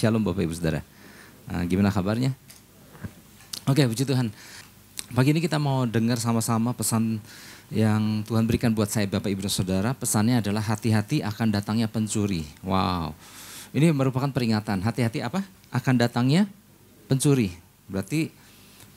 Shalom Bapak Ibu Saudara. Gimana kabarnya? Oke, puji Tuhan. Pagi ini kita mau dengar sama-sama pesan yang Tuhan berikan buat saya Bapak Ibu Saudara. Pesannya adalah hati-hati akan datangnya pencuri. Wow, ini merupakan peringatan. Hati-hati apa? Akan datangnya pencuri. Berarti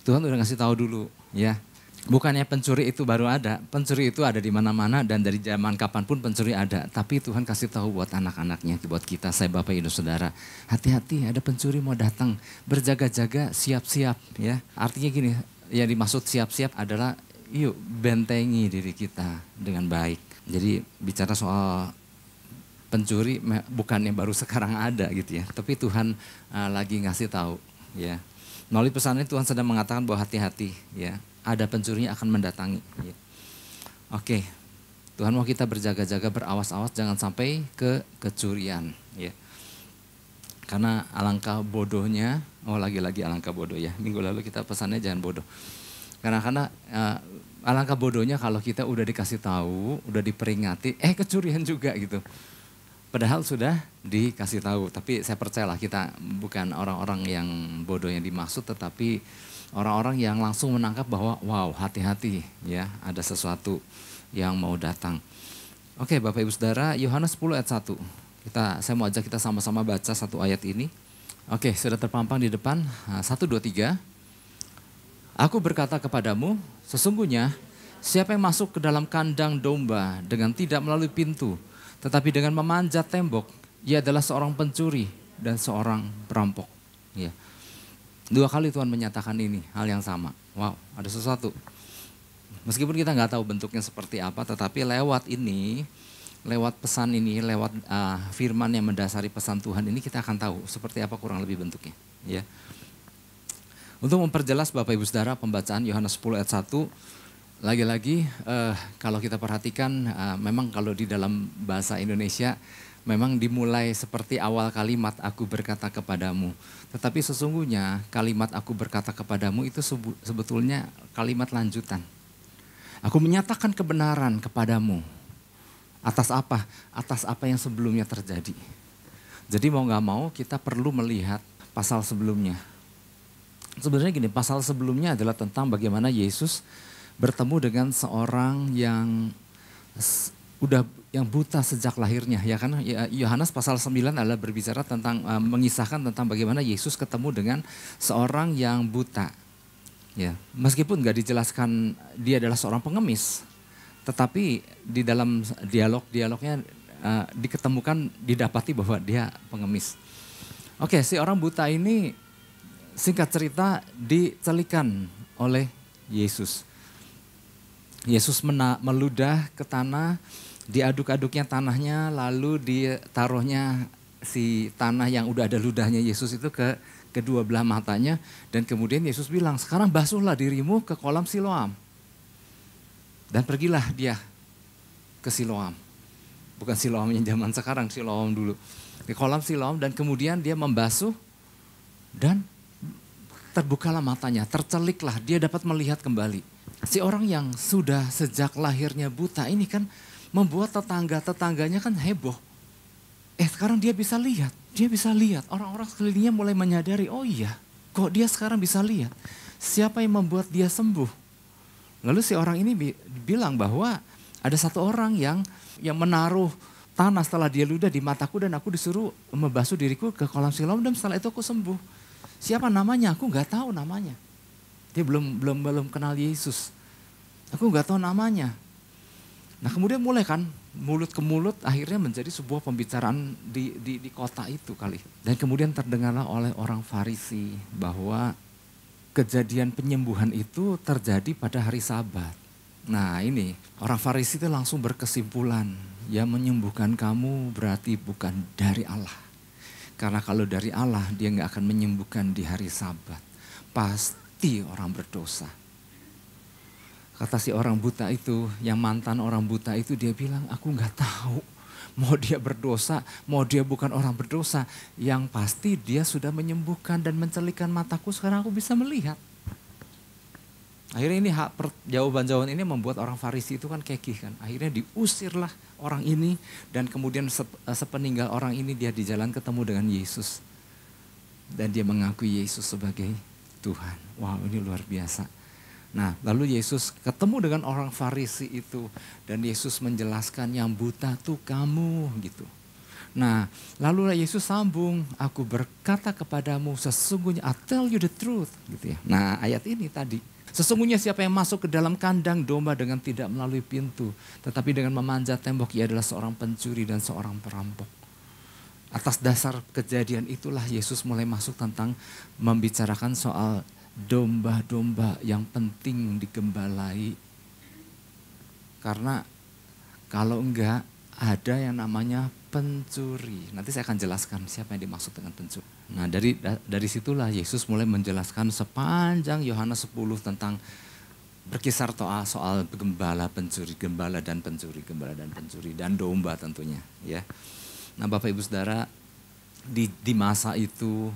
Tuhan udah ngasih tahu dulu ya. Bukannya pencuri itu baru ada, pencuri itu ada di mana-mana dan dari zaman kapanpun pencuri ada. Tapi Tuhan kasih tahu buat anak-anaknya, buat kita, saya Bapak Ibu Saudara. Hati-hati ada pencuri mau datang, berjaga-jaga, siap-siap ya. Artinya gini, yang dimaksud siap-siap adalah yuk bentengi diri kita dengan baik. Jadi bicara soal pencuri bukannya baru sekarang ada gitu ya. Tapi Tuhan lagi ngasih tahu ya. Melalui pesan ini Tuhan sedang mengatakan bahwa hati-hati ya. Ada pencurinya akan mendatangi. Ya. Oke, Tuhan mau kita berjaga-jaga, berawas-awas jangan sampai ke kecurian. Ya. Karena alangkah bodohnya, lagi-lagi alangkah bodoh ya. Minggu lalu kita pesannya jangan bodoh. Karena alangkah bodohnya kalau kita udah dikasih tahu, udah diperingati, kecurian juga gitu. Padahal sudah dikasih tahu, tapi saya percayalah kita bukan orang-orang yang bodoh yang dimaksud, tetapi orang-orang yang langsung menangkap bahwa wow hati-hati ya ada sesuatu yang mau datang. Oke Bapak Ibu Saudara, Yohanes 10 ayat 1. Saya mau ajak kita sama-sama baca satu ayat ini. Oke, sudah terpampang di depan. 1, 2, 3. Aku berkata kepadamu, sesungguhnya siapa yang masuk ke dalam kandang domba dengan tidak melalui pintu, tetapi dengan memanjat tembok, ia adalah seorang pencuri dan seorang perampok. Ya. 2 kali Tuhan menyatakan ini, hal yang sama. Wow, ada sesuatu. Meskipun kita nggak tahu bentuknya seperti apa, tetapi lewat ini, lewat pesan ini, lewat firman yang mendasari pesan Tuhan ini, kita akan tahu seperti apa kurang lebih bentuknya. Ya. Untuk memperjelas Bapak Ibu Saudara pembacaan Yohanes 10 ayat 1, lagi-lagi kalau kita perhatikan memang kalau di dalam bahasa Indonesia memang dimulai seperti awal kalimat aku berkata kepadamu. Tetapi sesungguhnya kalimat aku berkata kepadamu itu sebetulnya kalimat lanjutan. Aku menyatakan kebenaran kepadamu. Atas apa? Atas apa yang sebelumnya terjadi. Jadi mau gak mau kita perlu melihat pasal sebelumnya. Sebenarnya gini, pasal sebelumnya adalah tentang bagaimana Yesus bertemu dengan seorang yang buta sejak lahirnya ya kan. Yohanes pasal 9 adalah berbicara tentang mengisahkan tentang bagaimana Yesus ketemu dengan seorang yang buta. Ya, meskipun nggak dijelaskan dia adalah seorang pengemis, tetapi di dalam dialognya diketemukan didapati bahwa dia pengemis. Oke, si orang buta ini singkat cerita dicelikan oleh Yesus. Yesus meludah ke tanah, diaduk-aduknya tanahnya, lalu ditaruhnya si tanah yang udah ada ludahnya Yesus itu ke kedua belah matanya. Dan kemudian Yesus bilang, sekarang basuhlah dirimu ke kolam Siloam. Dan pergilah dia ke Siloam. Bukan Siloam yang zaman sekarang, Siloam dulu. Di kolam Siloam dan kemudian dia membasuh dan terbukalah matanya, terceliklah, dia dapat melihat kembali. Si orang yang sudah sejak lahirnya buta ini kan membuat tetangganya kan heboh. Sekarang dia bisa lihat. Orang-orang sekelilingnya mulai menyadari, oh iya kok dia sekarang bisa lihat. Siapa yang membuat dia sembuh? Lalu si orang ini bilang bahwa ada satu orang yang menaruh tanah setelah dia ludah di mataku dan aku disuruh membasuh diriku ke kolam Siloam dan setelah itu aku sembuh. Siapa namanya? Aku nggak tahu namanya. Dia belum kenal Yesus. Aku nggak tahu namanya. Nah kemudian mulai kan mulut ke mulut akhirnya menjadi sebuah pembicaraan di kota itu kali. Dan kemudian terdengarlah oleh orang Farisi bahwa kejadian penyembuhan itu terjadi pada hari Sabat. Nah ini orang Farisi itu langsung berkesimpulan, yang menyembuhkan kamu berarti bukan dari Allah. Karena kalau dari Allah dia nggak akan menyembuhkan di hari Sabat. Pasti orang berdosa. Kata si orang buta itu, yang mantan orang buta itu dia bilang, aku nggak tahu. Mau dia berdosa, mau dia bukan orang berdosa. Yang pasti dia sudah menyembuhkan dan mencelikan mataku, sekarang aku bisa melihat. Akhirnya ini jawaban-jawaban ini membuat orang Farisi itu kan kekeh kan. Akhirnya diusirlah orang ini dan kemudian sepeninggal orang ini dia di jalan ketemu dengan Yesus. Dan dia mengakui Yesus sebagai Tuhan. Wow, ini luar biasa. Nah, lalu Yesus ketemu dengan orang Farisi itu. Dan Yesus menjelaskan yang buta tuh kamu gitu. Nah, lalu Yesus sambung, aku berkata kepadamu sesungguhnya, I tell you the truth. Gitu ya. Nah, ayat ini tadi. Sesungguhnya siapa yang masuk ke dalam kandang domba dengan tidak melalui pintu. Tetapi dengan memanjat tembok, ia adalah seorang pencuri dan seorang perampok. Atas dasar kejadian itulah Yesus mulai masuk tentang membicarakan soal domba-domba yang penting digembalai. Karena kalau enggak ada yang namanya pencuri. Nanti saya akan jelaskan siapa yang dimaksud dengan pencuri. Nah dari situlah Yesus mulai menjelaskan sepanjang Yohanes 10 tentang berkisar soal gembala, pencuri, gembala dan pencuri, gembala dan pencuri, dan domba tentunya. Ya. Nah Bapak Ibu Saudara, di masa itu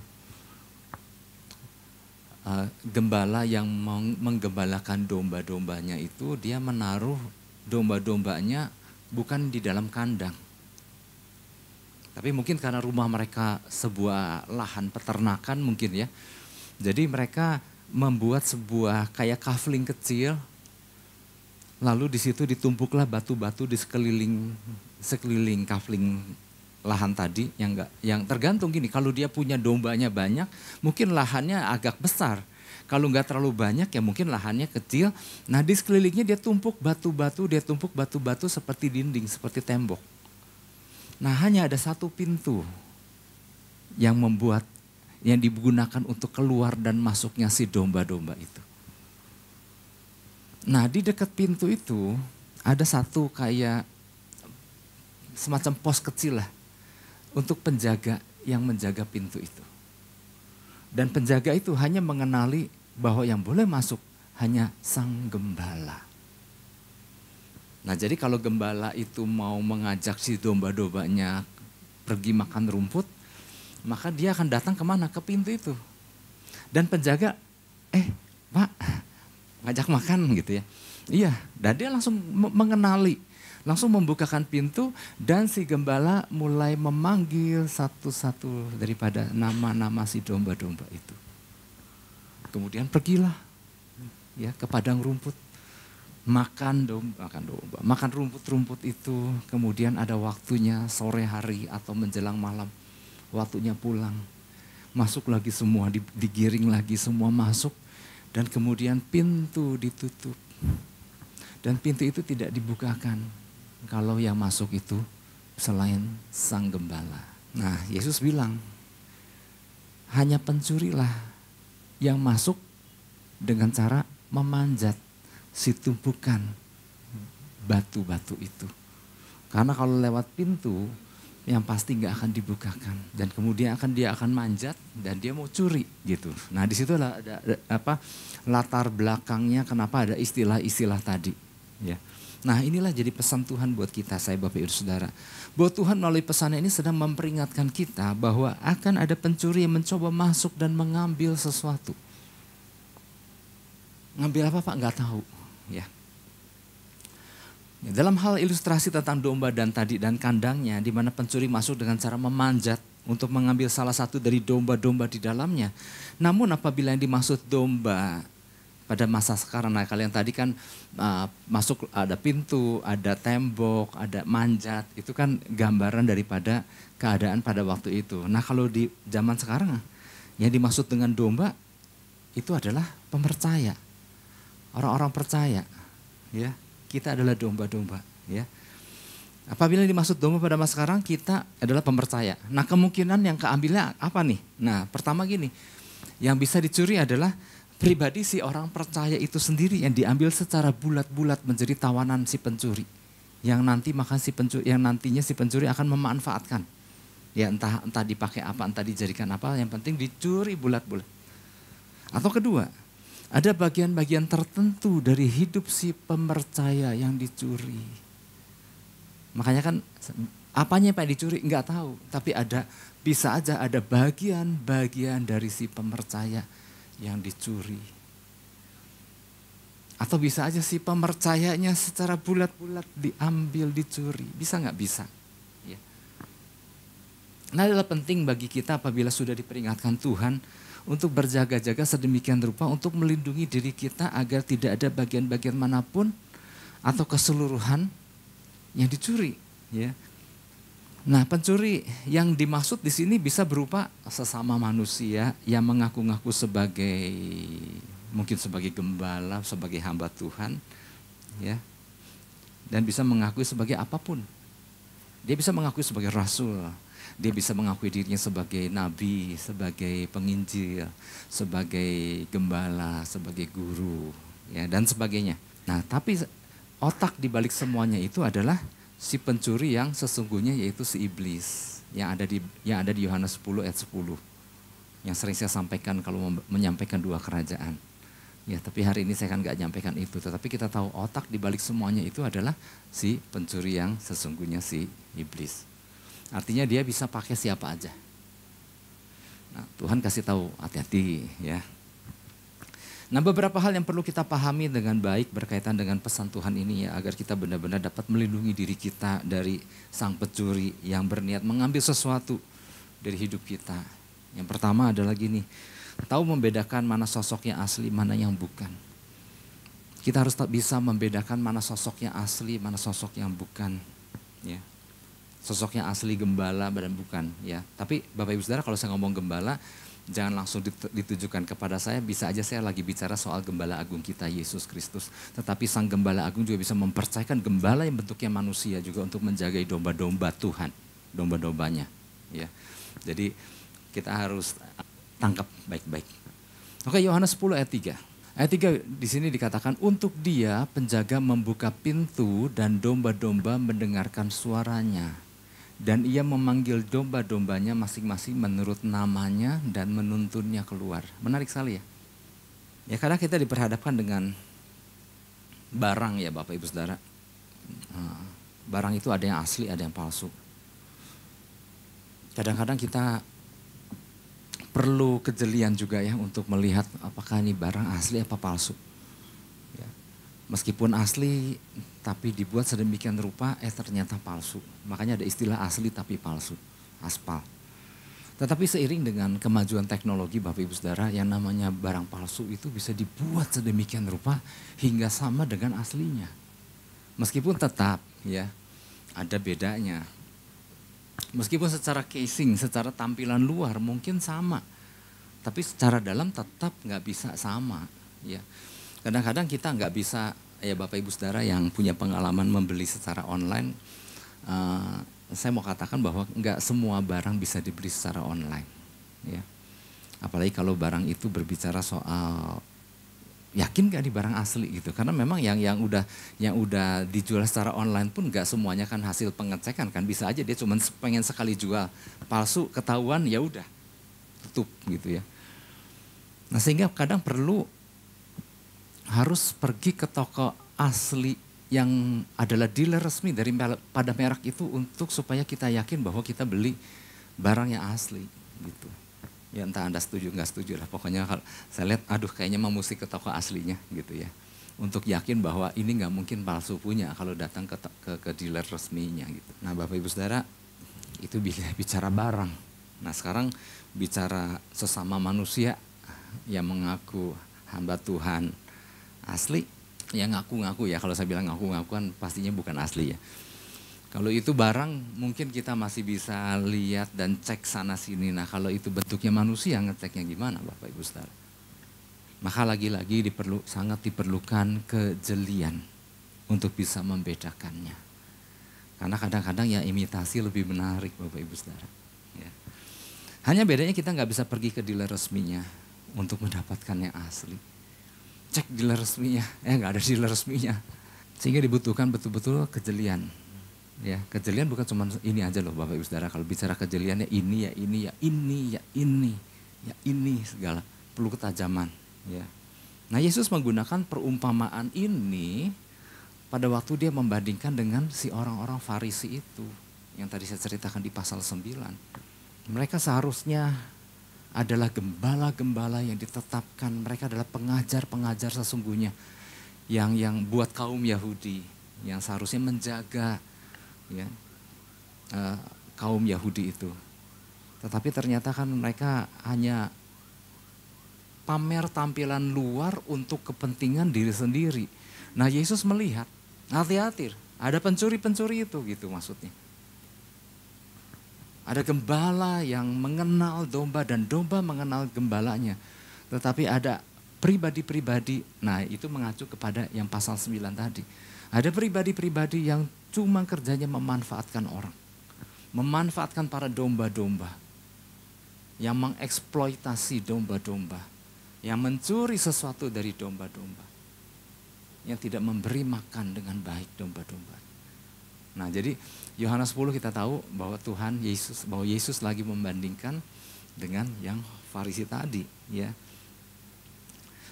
gembala yang menggembalakan domba-dombanya itu dia menaruh domba-dombanya bukan di dalam kandang. Tapi mungkin karena rumah mereka sebuah lahan peternakan mungkin ya. Jadi mereka membuat sebuah kayak kafling kecil. Lalu di situ ditumpuklah batu-batu di sekeliling kafling lahan tadi yang tergantung gini, kalau dia punya dombanya banyak, mungkin lahannya agak besar. Kalau nggak terlalu banyak ya mungkin lahannya kecil. Nah di sekelilingnya dia tumpuk batu-batu seperti dinding, seperti tembok. Nah hanya ada satu pintu yang digunakan untuk keluar dan masuknya si domba-domba itu. Nah di dekat pintu itu ada satu kayak semacam pos kecil lah untuk penjaga yang menjaga pintu itu. Dan penjaga itu hanya mengenali bahwa yang boleh masuk hanya sang gembala. Nah jadi kalau gembala itu mau mengajak si domba-dombanya pergi makan rumput, maka dia akan datang kemana? Ke pintu itu. Dan penjaga, Pak, ngajak makan gitu ya. Iya, dan dia langsung mengenali, langsung membukakan pintu dan si gembala mulai memanggil satu-satu daripada nama-nama si domba-domba itu. Kemudian pergilah ya ke padang rumput. Makan rumput-rumput itu, kemudian ada waktunya sore hari atau menjelang malam, waktunya pulang. Masuk lagi semua, digiring lagi semua masuk, dan kemudian pintu ditutup. Dan pintu itu tidak dibukakan kalau yang masuk itu selain sang gembala. Nah Yesus bilang, hanya pencurilah yang masuk dengan cara memanjat si tumpukan batu-batu itu. Karena kalau lewat pintu yang pasti nggak akan dibukakan dan kemudian dia akan manjat dan dia mau curi gitu. Nah di situ ada latar belakangnya kenapa ada istilah-istilah tadi. Ya. Nah inilah jadi pesan Tuhan buat kita, saya Bapak Ibu Saudara. Bahwa Tuhan melalui pesannya ini sedang memperingatkan kita bahwa akan ada pencuri yang mencoba masuk dan mengambil sesuatu. Ngambil apa Pak? Nggak tahu. Ya. Dalam hal ilustrasi tentang domba dan kandangnya, di mana pencuri masuk dengan cara memanjat untuk mengambil salah satu dari domba-domba di dalamnya. Namun apabila yang dimaksud domba pada masa sekarang, nah kalian tadi kan masuk ada pintu, ada tembok, ada manjat, itu kan gambaran daripada keadaan pada waktu itu. Nah kalau di zaman sekarang, yang dimaksud dengan domba itu adalah pemercaya. Orang-orang percaya, ya kita adalah domba-domba, ya. Apabila dimaksud domba pada masa sekarang, kita adalah pemercaya. Nah kemungkinan yang keambilnya apa nih? Nah pertama gini, yang bisa dicuri adalah pribadi si orang percaya itu sendiri yang diambil secara bulat-bulat menjadi tawanan si pencuri, yang nantinya si pencuri akan memanfaatkan, ya entah dipakai apa, entah dijadikan apa, yang penting dicuri bulat-bulat. Atau kedua, ada bagian-bagian tertentu dari hidup si pemercaya yang dicuri. Makanya kan apanya yang dicuri nggak tahu. Tapi bisa aja ada bagian-bagian dari si pemercaya yang dicuri. Atau bisa aja si pemercayanya secara bulat-bulat diambil, dicuri. Bisa nggak? Bisa. Ya. Nah, adalah penting bagi kita apabila sudah diperingatkan Tuhan untuk berjaga-jaga sedemikian rupa untuk melindungi diri kita agar tidak ada bagian-bagian manapun atau keseluruhan yang dicuri, ya. Nah, pencuri yang dimaksud di sini bisa berupa sesama manusia yang mengaku-ngaku sebagai mungkin sebagai gembala, sebagai hamba Tuhan, ya. Dan bisa mengakui sebagai apapun. Dia bisa mengakui sebagai rasul, dia bisa mengakui dirinya sebagai nabi, sebagai penginjil, sebagai gembala, sebagai guru, ya, dan sebagainya. Nah, tapi otak di balik semuanya itu adalah si pencuri yang sesungguhnya, yaitu si iblis yang ada di Yohanes 10 ayat 10. Yang sering saya sampaikan kalau menyampaikan dua kerajaan. Ya, tapi hari ini saya kan nggak nyampaikan itu, tetapi kita tahu otak di balik semuanya itu adalah si pencuri yang sesungguhnya, si iblis. Artinya dia bisa pakai siapa aja. Nah, Tuhan kasih tahu hati-hati, ya. Nah, beberapa hal yang perlu kita pahami dengan baik berkaitan dengan pesan Tuhan ini, ya, agar kita benar-benar dapat melindungi diri kita dari sang pencuri yang berniat mengambil sesuatu dari hidup kita. Yang pertama adalah gini, tahu membedakan mana sosok yang asli, mana yang bukan. Kita harus bisa membedakan mana sosok yang asli, mana sosok yang bukan, ya. Sosok yang asli gembala dan bukan, ya. Tapi Bapak Ibu Saudara, kalau saya ngomong gembala, jangan langsung ditujukan kepada saya, bisa aja saya lagi bicara soal gembala agung kita, Yesus Kristus. Tetapi sang gembala agung juga bisa mempercayakan gembala yang bentuknya manusia juga untuk menjaga domba-domba Tuhan, domba-dombanya, ya. Jadi kita harus tangkap baik-baik. Oke, Yohanes 10 ayat 3. Ayat 3 di sini dikatakan, untuk dia penjaga membuka pintu dan domba-domba mendengarkan suaranya. Dan ia memanggil domba-dombanya masing-masing menurut namanya dan menuntunnya keluar. Menarik sekali, ya. Ya, kadang kita diperhadapkan dengan barang, ya Bapak Ibu Saudara. Barang itu ada yang asli, ada yang palsu. Kadang-kadang kita perlu kejelian juga, ya, untuk melihat apakah ini barang asli apa palsu. Ya. Meskipun asli tapi dibuat sedemikian rupa ternyata palsu. Makanya ada istilah asli tapi palsu, aspal. Tetapi seiring dengan kemajuan teknologi Bapak Ibu Saudara, yang namanya barang palsu itu bisa dibuat sedemikian rupa hingga sama dengan aslinya. Meskipun tetap, ya, ada bedanya. Meskipun secara casing, secara tampilan luar mungkin sama, tapi secara dalam tetap nggak bisa sama, ya. Kadang-kadang kita nggak bisa, ya Bapak Ibu Saudara yang punya pengalaman membeli secara online, saya mau katakan bahwa nggak semua barang bisa dibeli secara online, ya. Apalagi kalau barang itu berbicara soal yakin gak di barang asli gitu, karena memang yang udah dijual secara online pun nggak semuanya kan hasil pengecekan kan, bisa aja dia cuma pengen sekali jual, palsu ketahuan ya udah tutup gitu, ya. Nah, sehingga kadang perlu harus pergi ke toko asli yang adalah dealer resmi pada merek itu untuk supaya kita yakin bahwa kita beli barang yang asli gitu. Ya, entah Anda setuju nggak setuju lah, pokoknya kalau saya lihat aduh kayaknya mau mesti ke toko aslinya gitu, ya. Untuk yakin bahwa ini nggak mungkin palsu punya kalau datang ke dealer resminya gitu. Nah, Bapak Ibu Saudara, itu bicara barang. Nah, sekarang bicara sesama manusia yang mengaku hamba Tuhan asli, yang ngaku-ngaku, ya. Kalau saya bilang ngaku-ngaku kan pastinya bukan asli, ya. Kalau itu barang mungkin kita masih bisa lihat dan cek sana sini. Nah, kalau itu bentuknya manusia, ngeceknya gimana Bapak Ibu Saudara? Maka lagi-lagi sangat diperlukan kejelian untuk bisa membedakannya. Karena kadang-kadang ya imitasi lebih menarik Bapak Ibu Saudara. Ya. Hanya bedanya kita nggak bisa pergi ke dealer resminya untuk mendapatkan yang asli. Cek dealer resminya, nggak ada dealer resminya. Sehingga dibutuhkan betul-betul kejelian. Ya, kejelian bukan cuma ini aja loh Bapak Ibu Saudara. Kalau bicara kejelian ya ini, ya ini, ya ini, ya ini, ya ini segala. Perlu ketajaman, ya. Nah, Yesus menggunakan perumpamaan ini pada waktu dia membandingkan dengan si orang-orang Farisi itu yang tadi saya ceritakan di pasal 9. Mereka seharusnya adalah gembala-gembala yang ditetapkan. Mereka adalah pengajar-pengajar sesungguhnya yang buat kaum Yahudi yang seharusnya menjaga, ya, kaum Yahudi itu. Tetapi ternyata kan mereka hanya pamer tampilan luar untuk kepentingan diri sendiri. Nah Yesus melihat, hati-hati, ada pencuri-pencuri itu gitu maksudnya. Ada gembala yang mengenal domba dan domba mengenal gembalanya. Tetapi ada pribadi-pribadi, nah itu mengacu kepada yang pasal 9 tadi. Ada pribadi-pribadi yang cuma kerjanya memanfaatkan orang. Memanfaatkan para domba-domba. Yang mengeksploitasi domba-domba. Yang mencuri sesuatu dari domba-domba. Yang tidak memberi makan dengan baik domba-domba. Nah jadi Yohanes 10 kita tahu bahwa Yesus lagi membandingkan dengan yang Farisi tadi, ya.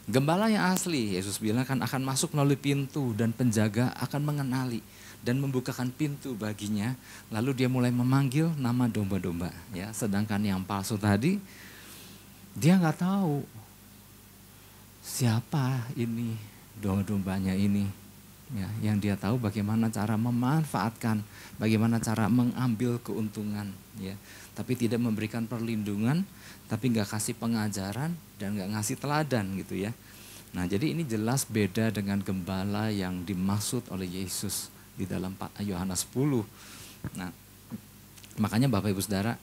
Gembala yang asli, Yesus bilang kan akan masuk melalui pintu dan penjaga akan mengenali dan membukakan pintu baginya, lalu dia mulai memanggil nama domba-domba, ya. Sedangkan yang palsu tadi dia nggak tahu siapa ini domba-dombanya ini. Ya, yang dia tahu bagaimana cara memanfaatkan, bagaimana cara mengambil keuntungan, ya. Tapi tidak memberikan perlindungan, tapi nggak kasih pengajaran dan nggak ngasih teladan gitu ya. Nah jadi ini jelas beda dengan gembala yang dimaksud oleh Yesus di dalam Yohanes 10. Nah makanya Bapak Ibu Saudara,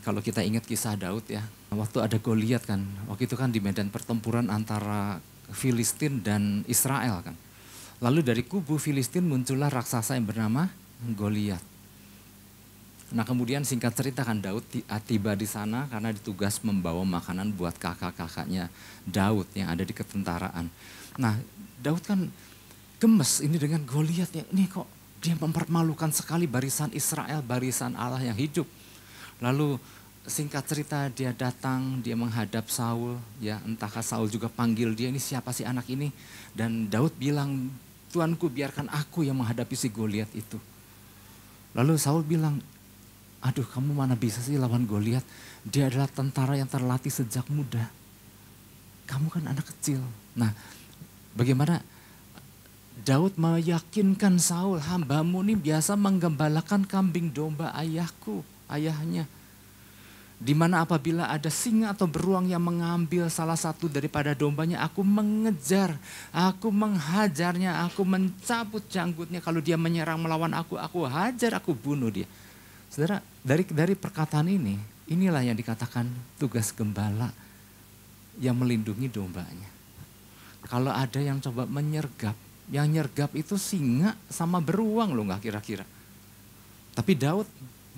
kalau kita ingat kisah Daud ya, waktu ada Goliat kan, waktu itu kan di medan pertempuran antara Filistin dan Israel kan. Lalu dari kubu Filistin muncullah raksasa yang bernama Goliat. Nah kemudian singkat cerita kan Daud tiba di sana karena ditugas membawa makanan buat kakak-kakaknya Daud yang ada di ketentaraan. Nah Daud kan gemes ini dengan Goliat ya, ini kok dia mempermalukan sekali barisan Israel, barisan Allah yang hidup. Lalu singkat cerita dia datang, dia menghadap Saul, ya entahkah Saul juga panggil dia, ini siapa sih anak ini? Dan Daud bilang, Tuanku biarkan aku yang menghadapi si Goliat itu. Lalu Saul bilang, aduh kamu mana bisa sih lawan Goliat? Dia adalah tentara yang terlatih sejak muda. Kamu kan anak kecil. Nah bagaimana Daud meyakinkan Saul, hambamu ini biasa menggembalakan kambing domba ayahnya. Di mana apabila ada singa atau beruang yang mengambil salah satu daripada dombanya, aku mengejar, aku menghajarnya, aku mencabut janggutnya. Kalau dia menyerang melawan aku hajar, aku bunuh dia. Saudara, dari perkataan ini, inilah yang dikatakan tugas gembala yang melindungi dombanya. Kalau ada yang coba menyergap, yang nyergap itu singa sama beruang loh, nggak kira-kira. Tapi Daud,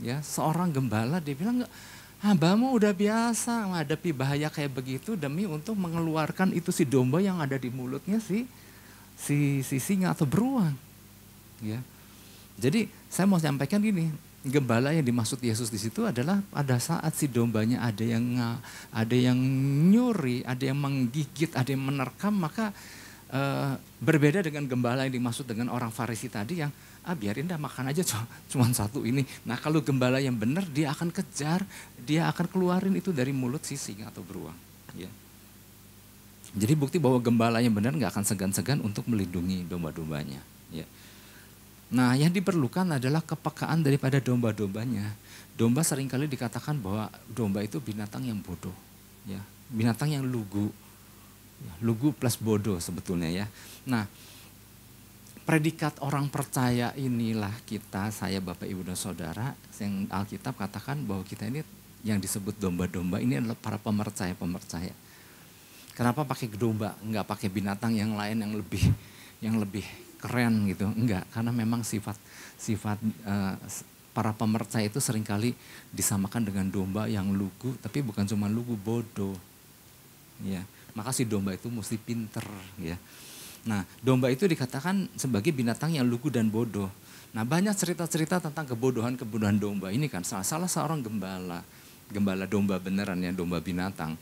ya seorang gembala, dia bilang nggak. Hambamu udah biasa menghadapi bahaya kayak begitu demi untuk mengeluarkan itu si domba yang ada di mulutnya si singa atau beruang. Ya. Jadi saya mau sampaikan gini, gembala yang dimaksud Yesus di situ adalah pada saat si dombanya ada yang nyuri, ada yang menggigit, ada yang menerkam, maka berbeda dengan gembala yang dimaksud dengan orang Farisi tadi yang biarin dah makan aja cuma satu ini. Nah kalau gembala yang benar dia akan kejar, dia akan keluarin itu dari mulut si singa atau beruang. Ya. Jadi bukti bahwa gembala yang benar nggak akan segan-segan untuk melindungi domba-dombanya. Ya. Nah yang diperlukan adalah kepekaan daripada domba-dombanya. Domba seringkali dikatakan bahwa domba itu binatang yang bodoh. Ya. Binatang yang lugu. Ya, lugu plus bodoh sebetulnya ya. Nah predikat orang percaya inilah kita, saya Bapak Ibu dan Saudara, yang Alkitab katakan bahwa kita ini yang disebut domba-domba ini adalah para pemercaya. Kenapa pakai domba, enggak pakai binatang yang lain yang lebih keren gitu? Enggak, karena memang sifat para pemercaya itu seringkali disamakan dengan domba yang lugu, tapi bukan cuma lugu, bodoh. Ya, maka si domba itu mesti pinter, ya. Nah, domba itu dikatakan sebagai binatang yang lugu dan bodoh. Nah, banyak cerita-cerita tentang kebodohan domba. Ini kan salah seorang gembala domba beneran ya, domba binatang.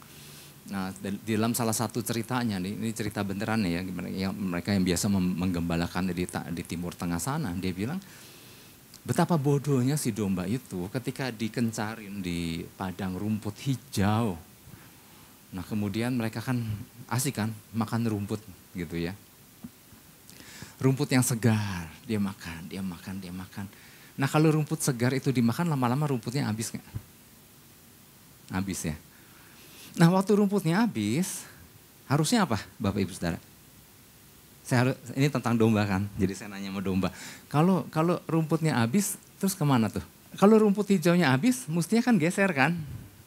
Nah, di dalam salah satu ceritanya nih, ini cerita beneran ya, mereka yang biasa menggembalakan di Timur Tengah sana, dia bilang betapa bodohnya si domba itu ketika dikencarin di padang rumput hijau. Nah, kemudian mereka kan asik kan makan rumput gitu ya. Rumput yang segar, dia makan. Nah kalau rumput segar itu dimakan lama-lama rumputnya habis nggak? habis ya. Nah waktu rumputnya habis, harusnya apa Bapak Ibu Saudara? Ini tentang domba kan, jadi saya nanya sama domba. Kalau rumputnya habis, terus kemana tuh? Kalau rumput hijaunya habis, mestinya kan geser kan?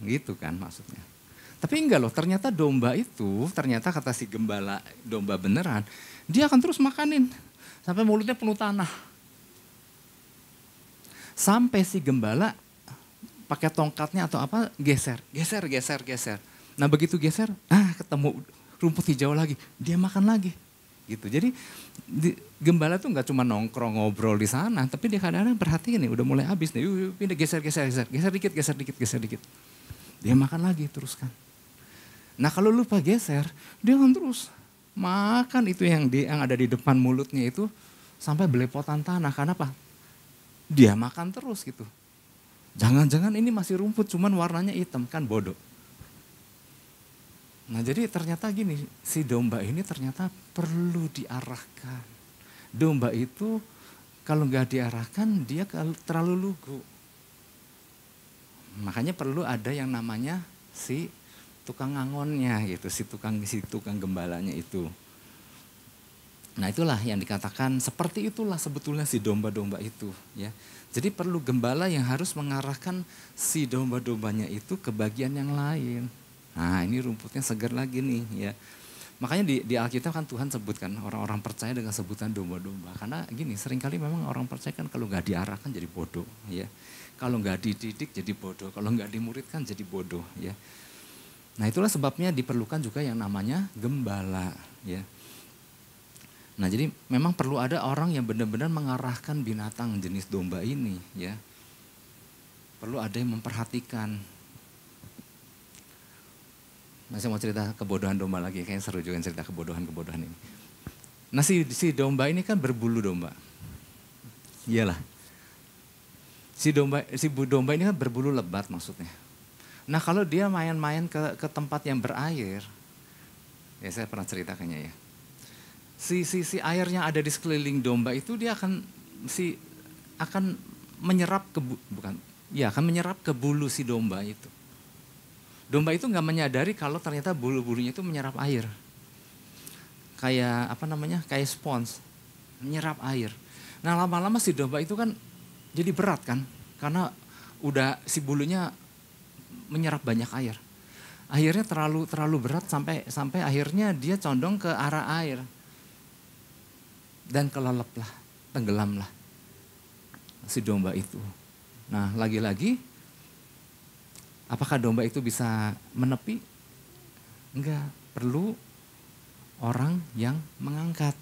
Gitu kan maksudnya. Tapi enggak loh, ternyata domba itu, ternyata kata si gembala domba beneran, dia akan terus makanin. Sampai mulutnya penuh tanah. Sampai si gembala pakai tongkatnya atau apa, geser. Nah begitu geser, ketemu rumput hijau lagi, dia makan lagi. Gitu. Jadi gembala tuh nggak cuma nongkrong ngobrol di sana, tapi dia kadang-kadang perhatiin nih, udah mulai habis nih, yuk pindah geser dikit. Dia makan lagi teruskan. Nah kalau lupa geser, dia akan terus makan itu yang ada di depan mulutnya itu sampai belepotan tanah. Karena apa? Dia makan terus gitu. Jangan-jangan ini masih rumput, cuman warnanya hitam, kan bodoh. Nah jadi ternyata gini, si domba ini ternyata perlu diarahkan. Domba itu kalau nggak diarahkan dia terlalu lugu. Makanya perlu ada yang namanya si tukang ngangonnya gitu, si tukang gembalanya itu. Nah itulah yang dikatakan, seperti itulah sebetulnya si domba-domba itu ya. Jadi perlu gembala yang harus mengarahkan si domba-dombanya itu ke bagian yang lain. Nah ini rumputnya segar lagi nih ya. Makanya di Alkitab kan Tuhan sebutkan orang-orang percaya dengan sebutan domba-domba. Karena gini, seringkali memang orang percaya kan kalau nggak diarahkan jadi bodoh ya. Kalau nggak dididik jadi bodoh, kalau nggak dimuridkan jadi bodoh ya. Nah itulah sebabnya diperlukan juga yang namanya gembala ya. Nah jadi memang perlu ada orang yang benar-benar mengarahkan binatang jenis domba ini ya. Perlu ada yang memperhatikan. Nah saya mau cerita kebodohan domba lagi, kayaknya seru juga cerita kebodohan ini. Nah si domba ini kan berbulu domba. Iyalah. Si domba ini kan berbulu lebat maksudnya. Nah kalau dia main-main ke tempat yang berair, ya saya pernah cerita kayaknya ya. Si airnya ada di sekeliling domba itu dia akan menyerap akan menyerap ke bulu si domba itu. Domba itu nggak menyadari kalau ternyata bulu-bulunya itu menyerap air. Kayak spons, menyerap air. Nah lama-lama si domba itu kan jadi berat kan, karena udah si bulunya menyerap banyak air. Akhirnya terlalu berat sampai akhirnya dia condong ke arah air. Dan kelelep lah, tenggelam lah si domba itu. Nah lagi-lagi, apakah domba itu bisa menepi? Enggak, perlu orang yang mengangkat.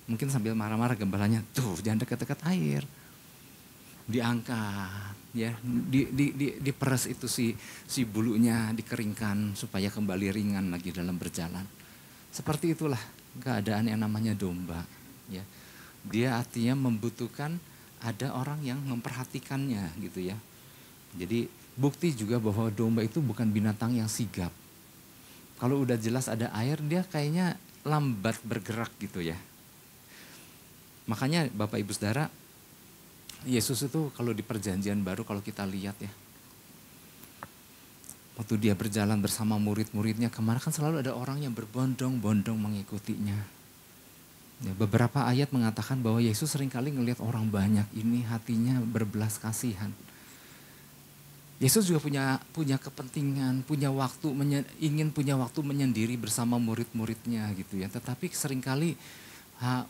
Mungkin sambil marah-marah gembalanya, tuh jangan dekat-dekat air. Diangkat, ya, diperes itu si bulunya, dikeringkan supaya kembali ringan lagi dalam berjalan. Seperti itulah keadaan yang namanya domba. Ya, dia artinya membutuhkan ada orang yang memperhatikannya gitu ya. Jadi bukti juga bahwa domba itu bukan binatang yang sigap. Kalau udah jelas ada air dia kayaknya lambat bergerak gitu ya. Makanya Bapak Ibu Saudara, Yesus itu kalau di perjanjian baru kalau kita lihat ya. Waktu dia berjalan bersama murid-muridnya kemana kan selalu ada orang yang berbondong-bondong mengikutinya. Ya, beberapa ayat mengatakan bahwa Yesus seringkali ngelihat orang banyak ini hatinya berbelas kasihan. Yesus juga punya kepentingan, ingin punya waktu menyendiri bersama murid-muridnya gitu ya. Tetapi seringkali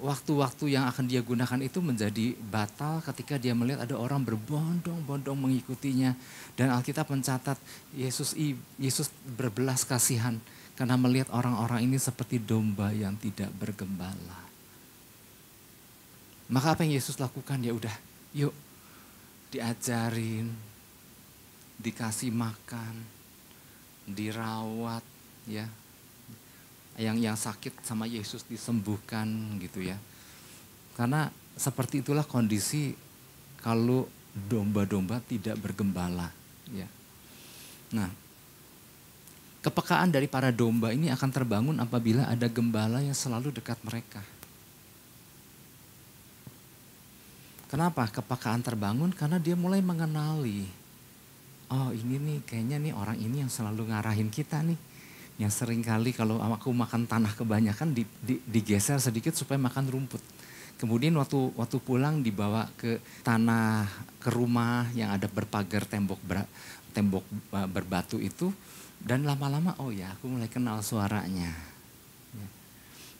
waktu-waktu yang akan dia gunakan itu menjadi batal ketika dia melihat ada orang berbondong-bondong mengikutinya. Dan Alkitab mencatat Yesus berbelas kasihan karena melihat orang-orang ini seperti domba yang tidak bergembala. Maka apa yang Yesus lakukan? Ya udah, yuk diajarin, dikasih makan, dirawat, ya. Yang sakit sama Yesus disembuhkan gitu ya. Karena seperti itulah kondisi kalau domba-domba tidak bergembala, ya. Nah, kepekaan dari para domba ini akan terbangun apabila ada gembala yang selalu dekat mereka. Kenapa kepekaan terbangun? Karena dia mulai mengenali oh ini nih kayaknya nih orang ini yang selalu ngarahin kita nih. Yang sering kali kalau aku makan tanah kebanyakan digeser sedikit supaya makan rumput. Kemudian waktu pulang dibawa ke tanah, ke rumah yang ada berpagar tembok berbatu itu. Dan lama-lama oh ya aku mulai kenal suaranya.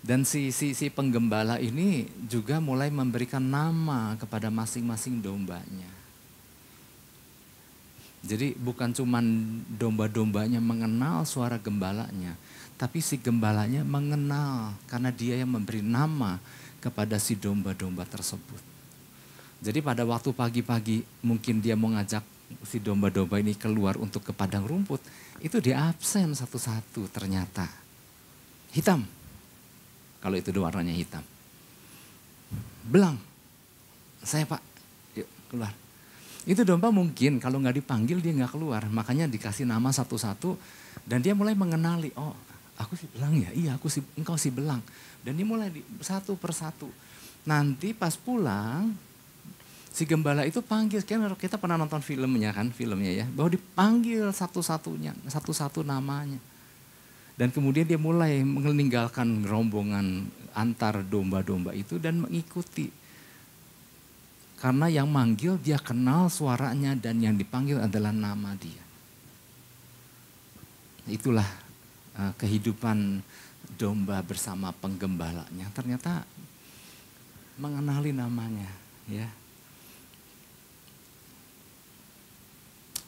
Dan si penggembala ini juga mulai memberikan nama kepada masing-masing dombanya. Jadi bukan cuma domba-dombanya mengenal suara gembalanya, tapi si gembalanya mengenal karena dia yang memberi nama kepada si domba-domba tersebut. Jadi pada waktu pagi-pagi mungkin dia mau ngajak si domba-domba ini keluar untuk ke padang rumput, itu dia absen satu-satu ternyata. Hitam, kalau itu warnanya hitam. Belang, saya Pak, yuk keluar. Itu domba mungkin kalau nggak dipanggil dia nggak keluar. Makanya dikasih nama satu-satu dan dia mulai mengenali. Oh aku si belang ya, iya engkau si belang. Dan dia mulai satu persatu. Nanti pas pulang si gembala itu panggil. Kita pernah nonton filmnya ya. Bahwa dipanggil satu-satu namanya. Dan kemudian dia mulai meninggalkan rombongan antar domba-domba itu dan mengikuti. Karena yang manggil dia kenal suaranya dan yang dipanggil adalah nama dia. Itulah kehidupan domba bersama penggembalanya. Ternyata mengenali namanya, ya.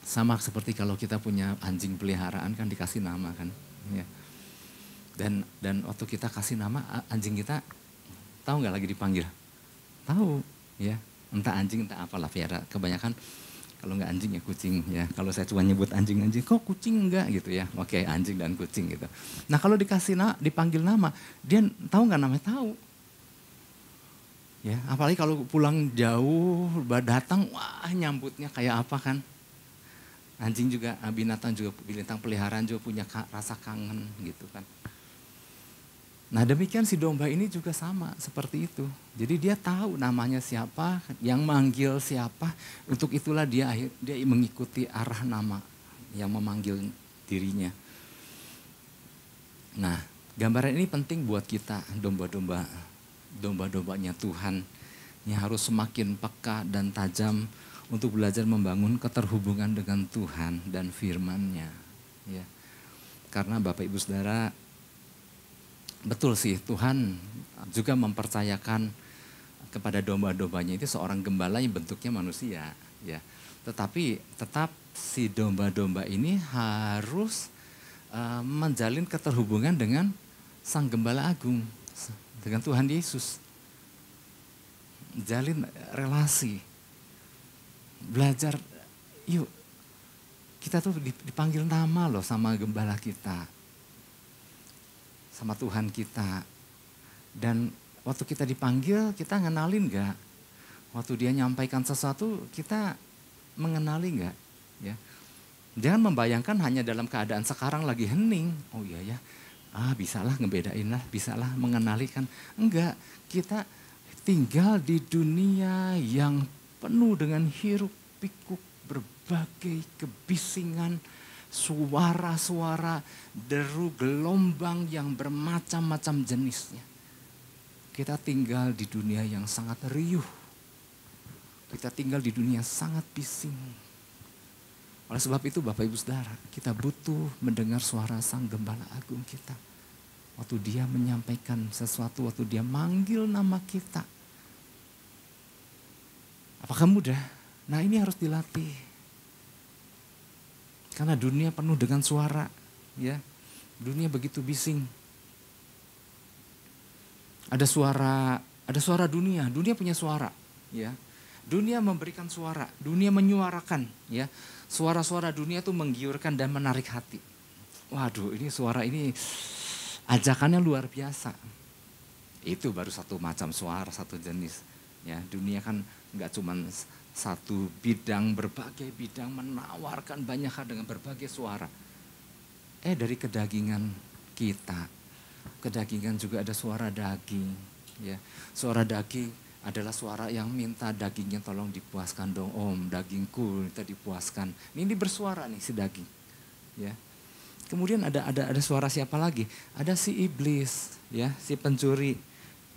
Sama seperti kalau kita punya anjing peliharaan kan dikasih nama kan, ya. Dan waktu kita kasih nama anjing kita, tahu nggak lagi dipanggil? Tahu, ya. Entah anjing, entah apalah Viara. Kebanyakan kalau nggak anjing ya kucing ya. Kalau saya cuma nyebut anjing-anjing, kok kucing enggak gitu ya. Oke, anjing dan kucing gitu. Nah kalau dipanggil nama, dia tahu nggak namanya? Tahu. Ya, apalagi kalau pulang jauh, datang, wah nyambutnya kayak apa kan. Anjing juga, binatang peliharaan juga punya rasa kangen gitu kan. Nah demikian si domba ini juga sama seperti itu. Jadi dia tahu namanya siapa, yang manggil siapa. Untuk itulah dia mengikuti arah nama yang memanggil dirinya. Nah gambaran ini penting buat kita domba-dombanya Tuhan. Yang harus semakin peka dan tajam untuk belajar membangun keterhubungan dengan Tuhan dan firman-Nya. Ya. Karena Bapak Ibu Saudara, betul sih Tuhan juga mempercayakan kepada domba-dombanya itu seorang gembala yang bentuknya manusia, ya. Tetapi tetap si domba-domba ini harus menjalin keterhubungan dengan Sang Gembala Agung, dengan Tuhan Yesus. Jalin relasi. Belajar, yuk kita tuh dipanggil nama loh sama gembala kita. Sama Tuhan kita. Dan waktu kita dipanggil, kita ngenalin gak? Waktu dia nyampaikan sesuatu, kita mengenali gak? Ya. Jangan membayangkan hanya dalam keadaan sekarang lagi hening. Oh iya ya, bisalah ngebedain lah, bisalah mengenalikan. Enggak, kita tinggal di dunia yang penuh dengan hiruk pikuk berbagai kebisingan, suara-suara, deru gelombang yang bermacam-macam jenisnya. Kita tinggal di dunia yang sangat riuh. Kita tinggal di dunia yang sangat bising. Oleh sebab itu Bapak Ibu Saudara, kita butuh mendengar suara Sang Gembala Agung kita. Waktu dia menyampaikan sesuatu, waktu dia manggil nama kita. Apakah mudah? Nah ini harus dilatih. Karena dunia penuh dengan suara, ya. Dunia begitu bising. Ada suara dunia punya suara, ya. Dunia memberikan suara, dunia menyuarakan, ya. Suara-suara dunia itu menggiurkan dan menarik hati. Waduh, ini suara ini ajakannya luar biasa. Itu baru satu macam suara, satu jenis. Ya, dunia kan nggak cuma satu bidang, berbagai bidang menawarkan banyak hal dengan berbagai suara. Dari kedagingan kita, kedagingan juga ada suara daging, ya. Suara daging adalah suara yang minta dagingnya tolong dipuaskan dong om, dagingku minta dipuaskan. Ini bersuara nih si daging. Ya. Kemudian ada suara siapa lagi? Ada si iblis, ya, si pencuri.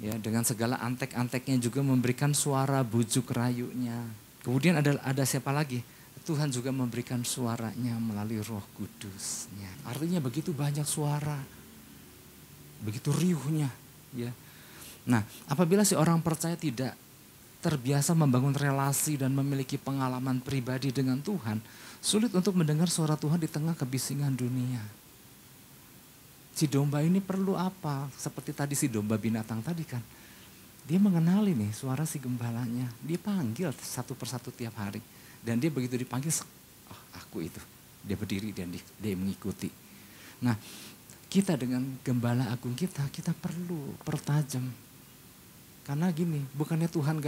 Ya, dengan segala antek-anteknya juga memberikan suara bujuk rayunya. Kemudian ada siapa lagi? Tuhan juga memberikan suaranya melalui Roh Kudusnya. Artinya begitu banyak suara. Begitu riuhnya, ya. Nah, apabila si orang percaya tidak terbiasa membangun relasi dan memiliki pengalaman pribadi dengan Tuhan, sulit untuk mendengar suara Tuhan di tengah kebisingan dunia. Si domba ini perlu apa? Seperti tadi si domba binatang tadi kan. Dia mengenali nih suara si gembalanya. Dia panggil satu persatu tiap hari. Dan dia begitu dipanggil, oh, aku itu. Dia berdiri dan dia mengikuti. Nah, kita dengan gembala agung kita perlu pertajam. Karena gini, bukannya Tuhan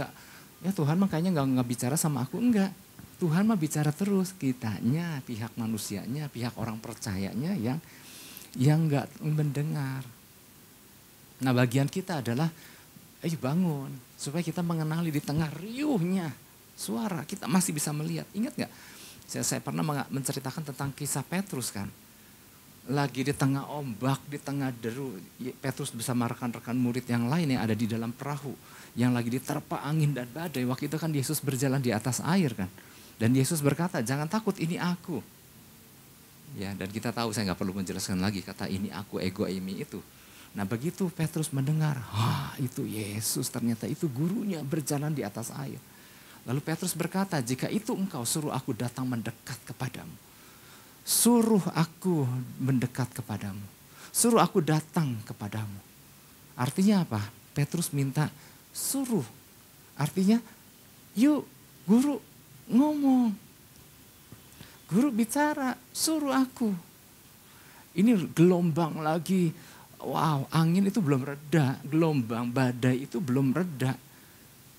Tuhan makanya nggak bicara sama aku, enggak. Tuhan mah bicara terus, kitanya, pihak manusianya, pihak orang percayanya yang nggak mendengar. Nah, bagian kita adalah bangun supaya kita mengenali di tengah riuhnya suara, kita masih bisa melihat. Ingat nggak? Saya pernah menceritakan tentang kisah Petrus kan. Lagi di tengah ombak, di tengah deru, Petrus bersama rekan-rekan murid yang lain yang ada di dalam perahu, yang lagi diterpa angin dan badai. Waktu itu kan Yesus berjalan di atas air kan. Dan Yesus berkata, jangan takut, ini aku. Ya, dan kita tahu, saya nggak perlu menjelaskan lagi kata ini aku, ego eimi itu. Nah, begitu Petrus mendengar, itu Yesus, ternyata itu gurunya berjalan di atas air. Lalu Petrus berkata, jika itu engkau, suruh aku datang mendekat kepadamu. Suruh aku mendekat kepadamu. Suruh aku datang kepadamu. Artinya apa? Petrus minta suruh. Artinya yuk guru ngomong. Guru bicara, suruh aku. Ini gelombang lagi. Wow, angin itu belum reda. Gelombang, badai itu belum reda.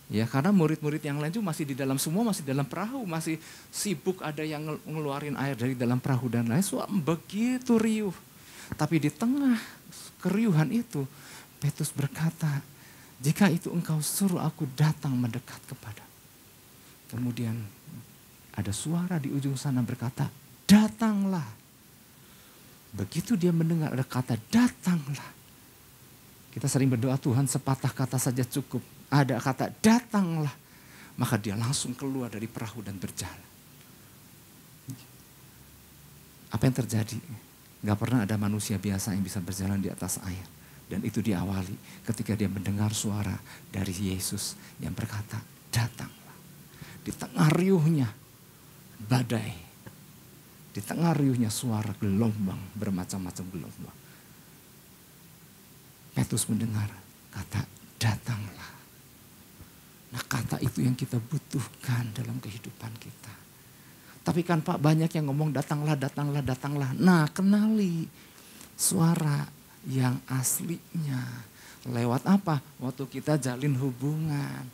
Ya, karena murid-murid yang lain itu masih di dalam, semua masih dalam perahu, masih sibuk, ada yang ngeluarin air dari dalam perahu dan lain. Begitu riuh. Tapi di tengah keriuhan itu, Petrus berkata, jika itu engkau suruh aku datang mendekat kepada. Kemudian ada suara di ujung sana berkata, datanglah. Begitu dia mendengar ada kata datanglah. Kita sering berdoa, Tuhan sepatah kata saja cukup. Ada kata datanglah, maka dia langsung keluar dari perahu dan berjalan. Apa yang terjadi? Gak pernah ada manusia biasa yang bisa berjalan di atas air. Dan itu diawali ketika dia mendengar suara dari Yesus yang berkata, datanglah. Di tengah riuhnya badai, di tengah riuhnya suara gelombang, bermacam-macam gelombang. Petrus mendengar kata datanglah. Nah, kata itu yang kita butuhkan dalam kehidupan kita. Tapi kan Pak, banyak yang ngomong datanglah, datanglah, datanglah. Nah, kenali suara yang aslinya. Lewat apa? Waktu kita jalin hubungan.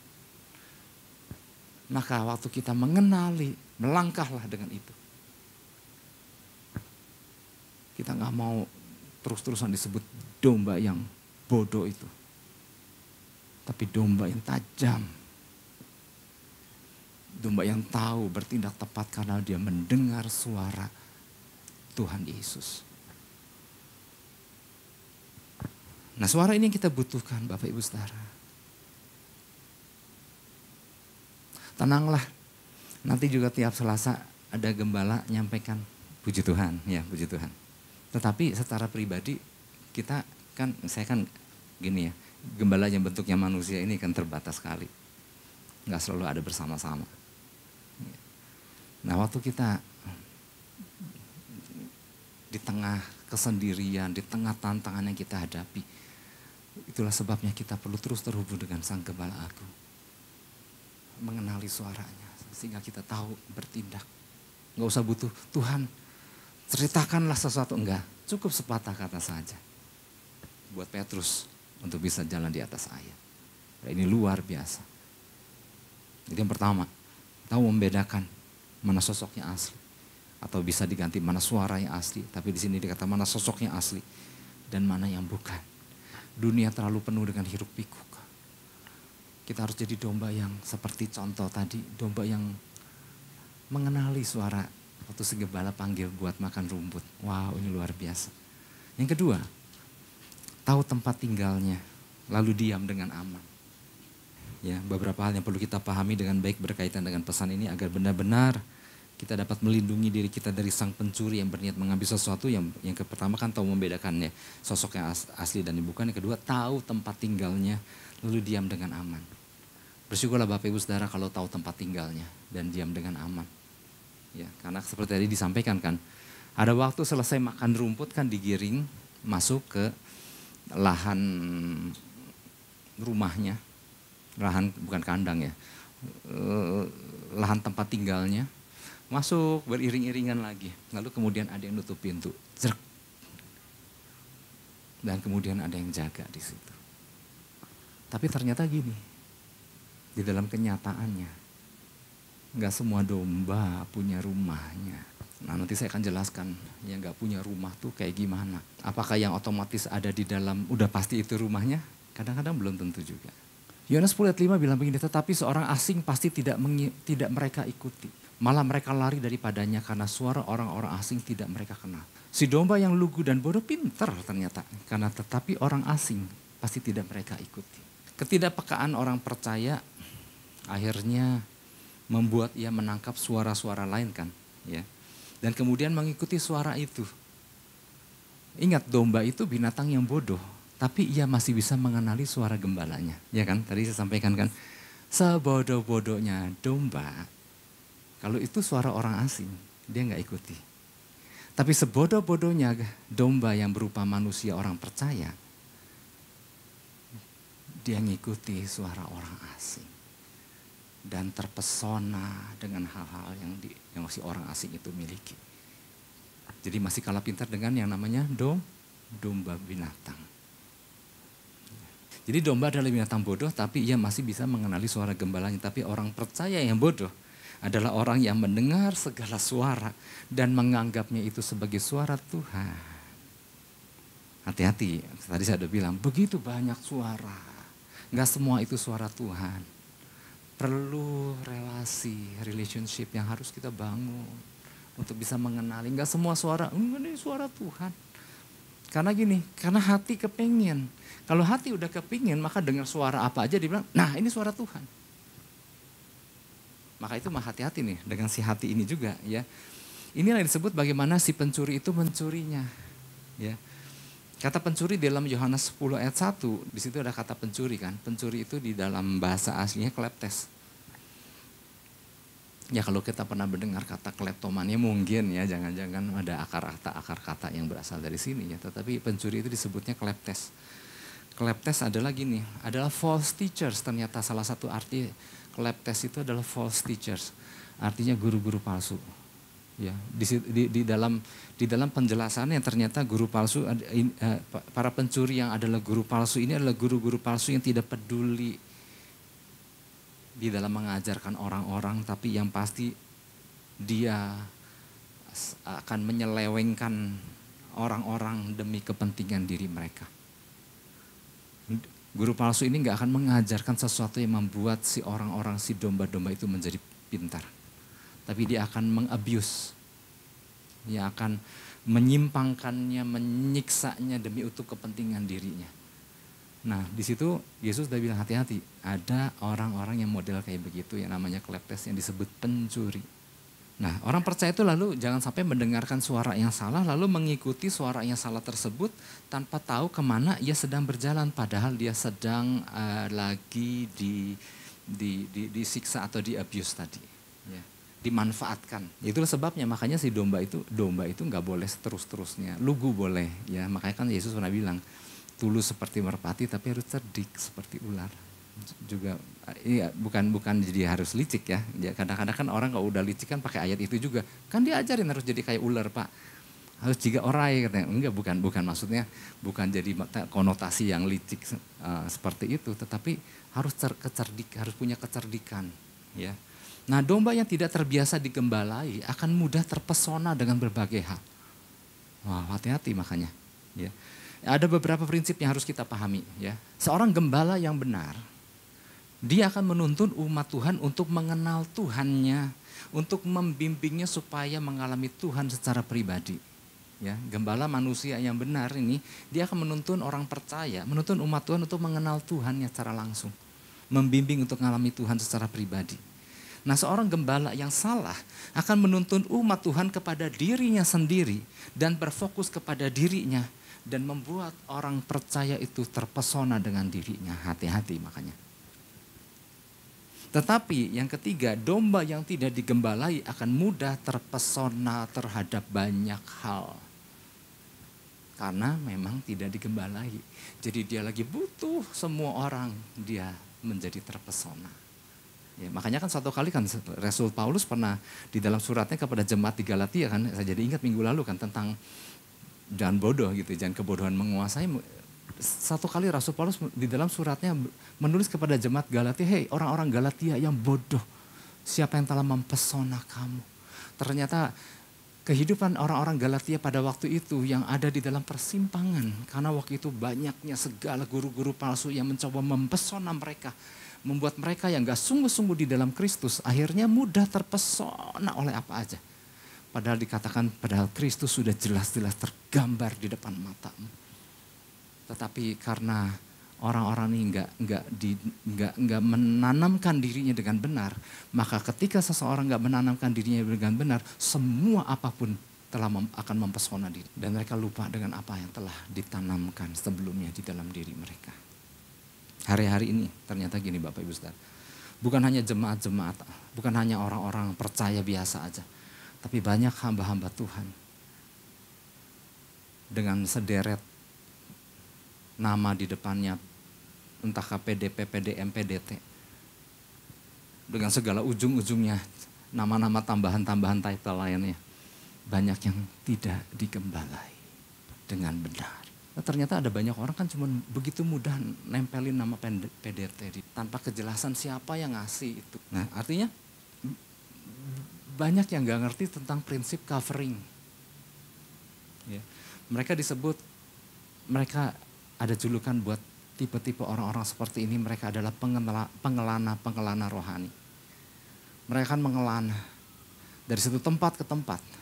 Maka waktu kita mengenali, melangkahlah dengan itu. Kita gak mau terus-terusan disebut domba yang bodoh itu. Tapi domba yang tajam. Domba yang tahu bertindak tepat karena dia mendengar suara Tuhan Yesus. Nah, suara ini yang kita butuhkan Bapak Ibu Saudara. Tenanglah, nanti juga tiap Selasa ada gembala nyampaikan puji Tuhan, ya puji Tuhan. Tetapi secara pribadi kita kan, saya kan gini ya, gembala yang bentuknya manusia ini kan terbatas sekali. Nggak selalu ada bersama-sama. Nah, waktu kita di tengah kesendirian, di tengah tantangan yang kita hadapi, itulah sebabnya kita perlu terus terhubung dengan Sang Gembala Agung. Mengenali suaranya, sehingga kita tahu bertindak. Nggak usah butuh, Tuhan ceritakanlah sesuatu, enggak. Cukup sepatah kata saja. Buat Petrus untuk bisa jalan di atas air. Nah, ini luar biasa. Jadi yang pertama, tahu membedakan mana sosoknya asli. Atau bisa diganti mana suaranya asli. Tapi di sini dikata mana sosoknya asli. Dan mana yang bukan. Dunia terlalu penuh dengan hiruk pikuk. Kita harus jadi domba yang seperti contoh tadi, domba yang mengenali suara waktu si gembala panggil buat makan rumput. Wow, ini luar biasa. Yang kedua, tahu tempat tinggalnya, lalu diam dengan aman. Ya, beberapa hal yang perlu kita pahami dengan baik berkaitan dengan pesan ini agar benar-benar kita dapat melindungi diri kita dari sang pencuri yang berniat mengambil sesuatu. Yang pertama kan tahu membedakannya, sosok yang asli dan bukan. Yang kedua, tahu tempat tinggalnya, lalu diam dengan aman. Bersyukurlah Bapak Ibu Saudara kalau tahu tempat tinggalnya dan diam dengan aman. Ya, karena seperti tadi disampaikan kan, ada waktu selesai makan rumput kan digiring masuk ke lahan rumahnya, lahan bukan kandang ya, lahan tempat tinggalnya, masuk beriring-iringan lagi. Lalu kemudian ada yang nutup pintu, zrek. Dan kemudian ada yang jaga di situ. Tapi ternyata gini, di dalam kenyataannya, nggak semua domba punya rumahnya. Nah, nanti saya akan jelaskan yang nggak punya rumah tuh kayak gimana. Apakah yang otomatis ada di dalam udah pasti itu rumahnya? Kadang-kadang belum tentu juga. Yohanes 10 ayat 5 bilang begini, tetapi seorang asing pasti tidak mereka ikuti. Malah mereka lari daripadanya karena suara orang-orang asing tidak mereka kenal. Si domba yang lugu dan bodoh pintar ternyata. Karena tetapi orang asing pasti tidak mereka ikuti. Ketidakpekaan orang percaya akhirnya membuat ia menangkap suara-suara lain kan. Ya. Dan kemudian mengikuti suara itu. Ingat, domba itu binatang yang bodoh. Tapi ia masih bisa mengenali suara gembalanya. Ya kan, tadi saya sampaikan kan. Sebodoh-bodohnya domba, kalau itu suara orang asing, dia nggak ikuti. Tapi sebodoh-bodohnya domba yang berupa manusia orang percaya, dia ngikuti suara orang asing. Dan terpesona dengan hal-hal yang si orang asing itu miliki. Jadi masih kalah pintar dengan yang namanya domba binatang. Jadi domba adalah binatang bodoh, tapi ia masih bisa mengenali suara gembalanya. Tapi orang percaya yang bodoh adalah orang yang mendengar segala suara dan menganggapnya itu sebagai suara Tuhan. Hati-hati, tadi saya sudah bilang, begitu banyak suara. Nggak semua itu suara Tuhan. Perlu relationship yang harus kita bangun untuk bisa mengenali. Nggak semua suara, ini suara Tuhan. Karena gini, karena hati kepingin. Kalau hati udah kepingin, maka dengar suara apa aja dibilang, nah ini suara Tuhan. Maka itu mah hati-hati nih dengan si hati ini juga ya. Inilah yang disebut bagaimana si pencuri itu mencurinya. Ya. Kata pencuri di dalam Yohanes 10 ayat 1, di situ ada kata pencuri kan. Pencuri itu di dalam bahasa aslinya kleptes. Ya kalau kita pernah mendengar kata kleptomania mungkin ya, jangan-jangan ada akar kata yang berasal dari sini ya. Tetapi pencuri itu disebutnya kleptes. Kleptes adalah gini, adalah false teachers. Ternyata salah satu arti kleptes itu adalah false teachers. Artinya guru-guru palsu. Ya, di dalam penjelasannya ternyata guru palsu, para pencuri yang adalah guru palsu ini adalah guru-guru palsu yang tidak peduli di dalam mengajarkan orang-orang, tapi yang pasti dia akan menyelewengkan orang-orang demi kepentingan diri mereka. Guru palsu ini gak akan mengajarkan sesuatu yang membuat si orang-orang, si domba-domba itu menjadi pintar. Tapi dia akan mengabuse, dia akan menyimpangkannya, menyiksanya demi untuk kepentingan dirinya. Nah di situ Yesus sudah bilang hati-hati, ada orang-orang yang model kayak begitu yang namanya kleptes yang disebut pencuri. Nah orang percaya itu lalu jangan sampai mendengarkan suara yang salah lalu mengikuti suara yang salah tersebut tanpa tahu kemana ia sedang berjalan. Padahal dia sedang lagi disiksa atau di-abuse tadi. Ya. Dimanfaatkan. Itulah sebabnya makanya si domba itu nggak boleh terus-terusnya. Lugu boleh ya, makanya kan Yesus pernah bilang tulus seperti merpati tapi harus cerdik seperti ular. Juga iya, bukan jadi harus licik ya. Kadang-kadang kan orang kalau udah licik kan pakai ayat itu juga. Kan diajarin harus jadi kayak ular, Pak. Harus juga orai katanya. Enggak, bukan maksudnya bukan jadi konotasi yang licik seperti itu, tetapi harus harus punya kecerdikan, ya. Nah, domba yang tidak terbiasa digembalai akan mudah terpesona dengan berbagai hal. Wah, hati-hati makanya, ya. Ada beberapa prinsip yang harus kita pahami, ya. Seorang gembala yang benar Dia akan menuntun umat Tuhan untuk mengenal Tuhannya, untuk membimbingnya supaya mengalami Tuhan secara pribadi. Ya, gembala manusia yang benar ini, dia akan menuntun orang percaya, menuntun umat Tuhan untuk mengenal Tuhannya secara langsung. Membimbing untuk mengalami Tuhan secara pribadi. Nah, seorang gembala yang salah akan menuntun umat Tuhan kepada dirinya sendiri dan berfokus kepada dirinya dan membuat orang percaya itu terpesona dengan dirinya. Hati-hati makanya. Tetapi yang ketiga, domba yang tidak digembalai akan mudah terpesona terhadap banyak hal. Karena memang tidak digembalai. Jadi dia lagi butuh semua orang, dia menjadi terpesona. Ya, makanya kan suatu kali kan Rasul Paulus pernah di dalam suratnya kepada jemaat di Galatia kan, saya jadi ingat minggu lalu kan tentang jangan bodoh gitu, jangan kebodohan menguasai. Satu kali Rasul Paulus di dalam suratnya menulis kepada jemaat Galatia, hei orang-orang Galatia yang bodoh, siapa yang telah mempesona kamu? Ternyata kehidupan orang-orang Galatia pada waktu itu yang ada di dalam persimpangan, karena waktu itu banyaknya segala guru-guru palsu yang mencoba mempesona mereka. Membuat mereka yang gak sungguh-sungguh di dalam Kristus akhirnya mudah terpesona oleh apa aja. Padahal dikatakan padahal Kristus sudah jelas-jelas tergambar di depan matamu. Tetapi karena orang-orang ini nggak menanamkan dirinya dengan benar, maka ketika seseorang nggak menanamkan dirinya dengan benar, semua apapun akan mempesona diri. Dan mereka lupa dengan apa yang telah ditanamkan sebelumnya di dalam diri mereka. Hari-hari ini ternyata gini Bapak Ibu Saudara. Bukan hanya jemaat-jemaat, bukan hanya orang-orang percaya biasa aja. Tapi banyak hamba-hamba Tuhan. Dengan sederet nama di depannya, entah KPDP, PDM, PDT. Dengan segala ujung-ujungnya, nama-nama tambahan-tambahan title lainnya. Banyak yang tidak digembalai dengan benar. Nah, ternyata ada banyak orang kan cuma begitu mudah nempelin nama PDT tanpa kejelasan siapa yang ngasih itu. Nah artinya banyak yang gak ngerti tentang prinsip covering. Ya. Mereka ada julukan buat tipe-tipe orang-orang seperti ini, mereka adalah pengelana rohani. Mereka akan mengelana dari satu tempat ke tempat.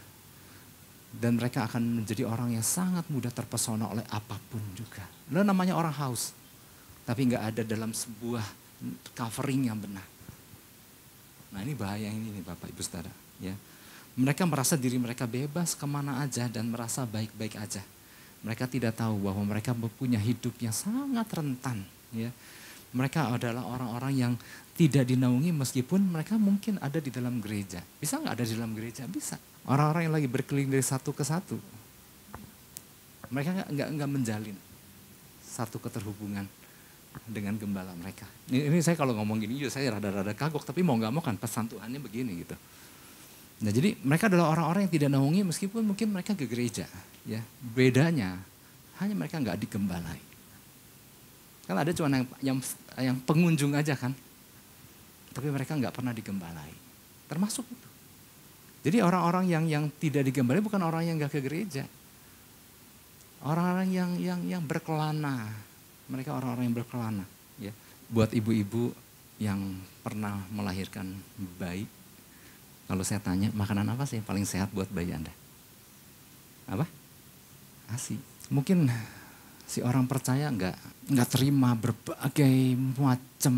Dan mereka akan menjadi orang yang sangat mudah terpesona oleh apapun juga. Lalu namanya orang haus. Tapi gak ada dalam sebuah covering yang benar. Nah ini bahaya ini nih Bapak Ibu Saudara. Ya. Mereka merasa diri mereka bebas kemana aja dan merasa baik-baik aja. Mereka tidak tahu bahwa mereka punya hidup yang sangat rentan. Ya. Mereka adalah orang-orang yang tidak dinaungi meskipun mereka mungkin ada di dalam gereja. Bisa gak ada di dalam gereja? Bisa. Orang-orang yang lagi berkeliling dari satu ke satu. Mereka nggak menjalin satu keterhubungan dengan gembala mereka. Ini saya kalau ngomong gini, saya rada-rada kagok, tapi mau nggak mau kan pesan Tuhannya begini gitu. Nah jadi mereka adalah orang-orang yang tidak naungi meskipun mungkin mereka ke gereja. Ya bedanya hanya mereka nggak digembalai. Kan ada cuma yang pengunjung aja kan, tapi mereka nggak pernah digembalai. Termasuk itu. Jadi orang-orang yang tidak digembalai bukan orang yang nggak ke gereja. Orang-orang yang berkelana. Mereka orang-orang yang berkelana. Ya. Buat ibu-ibu yang pernah melahirkan bayi. Kalau saya tanya, makanan apa sih yang paling sehat buat bayi Anda? Apa? ASI. Mungkin si orang percaya nggak terima berbagai macam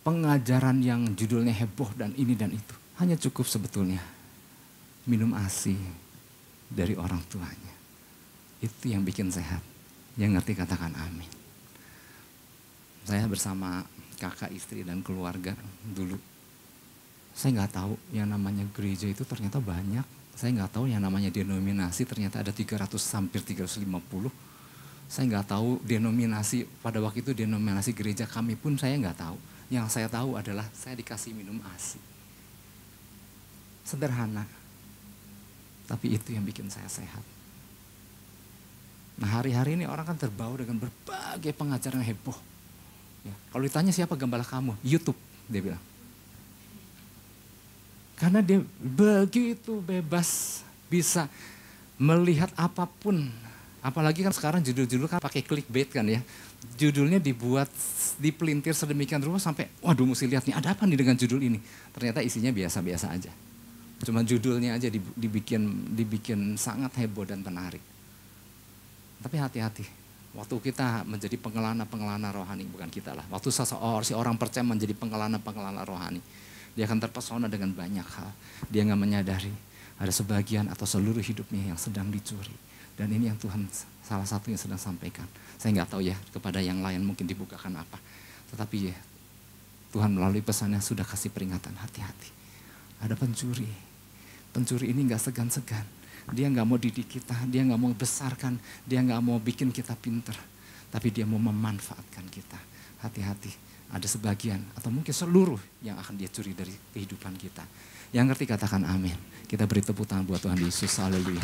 pengajaran yang judulnya heboh dan ini dan itu. Hanya cukup sebetulnya minum ASI dari orang tuanya. Itu yang bikin sehat. Yang ngerti katakan amin. Saya bersama kakak, istri dan keluarga dulu. Saya nggak tahu yang namanya gereja itu ternyata banyak. Saya nggak tahu yang namanya denominasi ternyata ada 300 hampir 350. Saya nggak tahu denominasi pada waktu itu denominasi gereja kami pun saya nggak tahu. Yang saya tahu adalah saya dikasih minum ASI. Sederhana, tapi itu yang bikin saya sehat. Nah hari-hari ini orang kan terbawa dengan berbagai pengajaran heboh. Ya, kalau ditanya siapa gembala kamu, YouTube dia bilang. Karena dia begitu bebas bisa melihat apapun Apalagi kan sekarang judul-judul kan pakai clickbait kan ya. Judulnya dibuat, dipelintir sedemikian rupa sampai, waduh mesti lihat nih ada apa nih dengan judul ini. Ternyata isinya biasa-biasa aja. Cuma judulnya aja dibikin sangat heboh dan menarik. Tapi hati-hati, waktu kita menjadi pengelana rohani, bukan kita lah. Waktu seorang percaya menjadi pengelana rohani, dia akan terpesona dengan banyak hal. Dia nggak menyadari ada sebagian atau seluruh hidupnya yang sedang dicuri. Dan ini yang Tuhan salah satu yang sedang sampaikan. Saya nggak tahu ya kepada yang lain mungkin dibukakan apa. Tetapi ya Tuhan melalui pesannya sudah kasih peringatan, hati-hati. Ada pencuri. Pencuri ini nggak segan-segan. Dia nggak mau didik kita, dia nggak mau besarkan, dia nggak mau bikin kita pinter. Tapi dia mau memanfaatkan kita. Hati-hati, ada sebagian atau mungkin seluruh yang akan dia curi dari kehidupan kita. Yang ngerti katakan amin. Kita beri tepuk tangan buat Tuhan Yesus, haleluya.